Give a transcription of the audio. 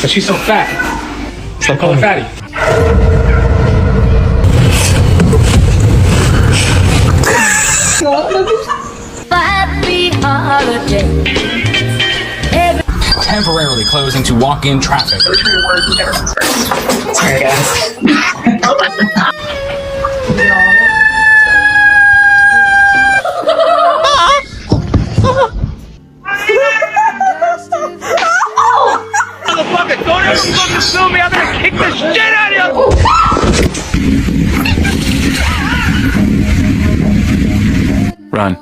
But she's so fat. So call her fatty. Happy holiday. Temporarily closing to walk-in traffic. Sorry, guys. Motherfucker, don't ever fucking sue me. I'm gonna kick the shit out of you. Run.